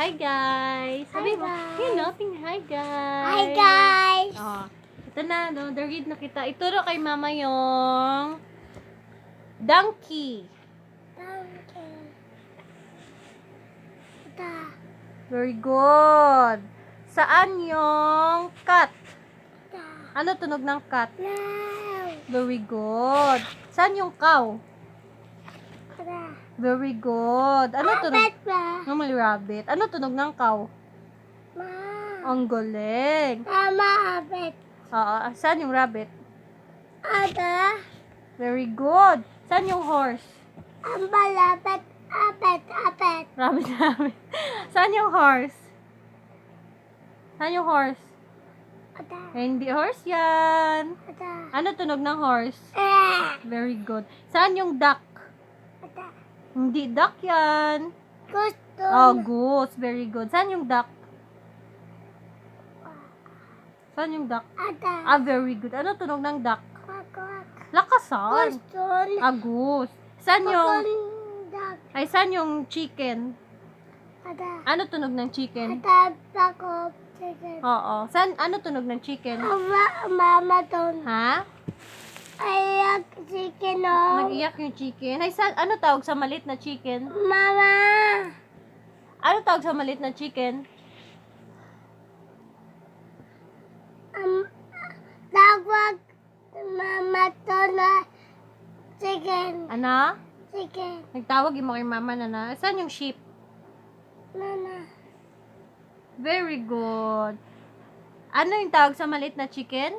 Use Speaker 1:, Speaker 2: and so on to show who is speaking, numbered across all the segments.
Speaker 1: hi guys. Sabi mo,
Speaker 2: guys.
Speaker 1: you know, hi guys.
Speaker 2: Hi guys!
Speaker 1: Oh, ito na, no, the read na kita. Ituro kay mama yung donkey.
Speaker 2: Donkey. Ito.
Speaker 1: Very good. Saan yung cat?
Speaker 2: Ito.
Speaker 1: Ano tunog ng cat?
Speaker 2: Now.
Speaker 1: Very good. Saan yung cow?
Speaker 2: Ito.
Speaker 1: Very good. Ano tunog?
Speaker 2: Rabbit ba?
Speaker 1: Normal rabbit. Ano tunog ng cow?
Speaker 2: Ma.
Speaker 1: Ang galing.
Speaker 2: Mama, rabbit.
Speaker 1: Oo. Saan yung rabbit?
Speaker 2: Ada.
Speaker 1: Very good. Saan yung horse?
Speaker 2: Amba, rabbit. Rabbit, rabbit.
Speaker 1: Rabbit, rabbit. Saan yung horse? Saan yung horse?
Speaker 2: Ito.
Speaker 1: Hindi horse yan.
Speaker 2: Ito.
Speaker 1: Ano tunog ng horse? Very good. Saan yung duck?
Speaker 2: Ito.
Speaker 1: Hindi duck yan.
Speaker 2: Gusto.
Speaker 1: Oh, goose. Very good. Saan yung duck? Saan yung duck?
Speaker 2: Ito.
Speaker 1: Ah, very good. Ano tunog ng duck?
Speaker 2: Quack, quack.
Speaker 1: Lakasan.
Speaker 2: Gusto.
Speaker 1: Ah, goose. Saan yung...
Speaker 2: Duck.
Speaker 1: Ay, saan yung chicken?
Speaker 2: Ito.
Speaker 1: Ano tunog ng chicken?
Speaker 2: Ito. Bako. Chicken.
Speaker 1: Oo. Saan, ano tunog ng chicken?
Speaker 2: Mama don.
Speaker 1: Ha?
Speaker 2: Ayak chicken oh.
Speaker 1: Nag-iyak yung chicken. Ay, saan, ano tawag sa maliit na chicken?
Speaker 2: Mama.
Speaker 1: Ano tawag sa maliit na chicken?
Speaker 2: Tawag mama to na chicken.
Speaker 1: Ano?
Speaker 2: Chicken.
Speaker 1: Nagtawag yung mga mama na. Saan yung sheep?
Speaker 2: Mama.
Speaker 1: Very good. Ano yung tawag sa maliit na chicken?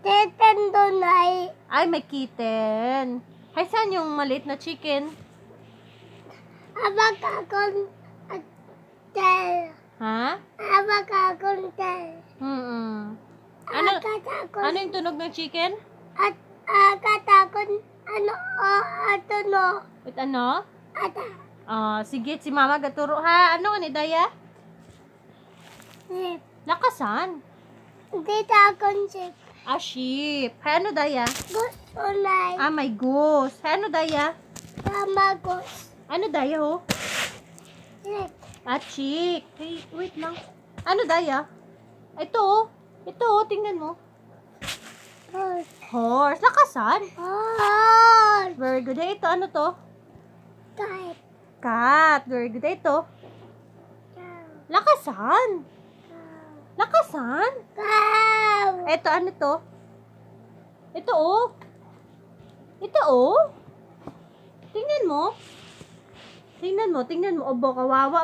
Speaker 2: Chicken doon ay
Speaker 1: Ay, may kitten. Ay, saan yung maliit na chicken?
Speaker 2: abak akong tel.
Speaker 1: Ha?
Speaker 2: Abak akong tel.
Speaker 1: Ano,
Speaker 2: Akat akong
Speaker 1: ano yung tunog ng chicken?
Speaker 2: at akat akong ano o ato no.
Speaker 1: Wait, ano?
Speaker 2: Ata.
Speaker 1: Sige, si mama gaturo ha. Ano ni Daya?
Speaker 2: Sip.
Speaker 1: Lakasan.
Speaker 2: Dito akong sip.
Speaker 1: Ah, sheep. Hay, ano Daya?
Speaker 2: Gusto na
Speaker 1: Ah, may goose. Hay, ano Daya?
Speaker 2: tamagos.
Speaker 1: Ano Daya ho?
Speaker 2: Sip.
Speaker 1: Ah, chick. Hey, wait lang. Ano Daya? Ito oh. Ito oh, tingnan mo.
Speaker 2: Horse.
Speaker 1: Horse. Lakasan.
Speaker 2: Horse.
Speaker 1: Very good. Hey, ito ano to?
Speaker 2: Cat.
Speaker 1: Cat. Very good. Hey, ito.
Speaker 2: Cow.
Speaker 1: Lakasan. Lakasan.
Speaker 2: Cow.
Speaker 1: Ito, ano to? Ito oh. Ito oh. Tingnan mo. Tingnan mo. Tingnan mo. Obo, kawawa.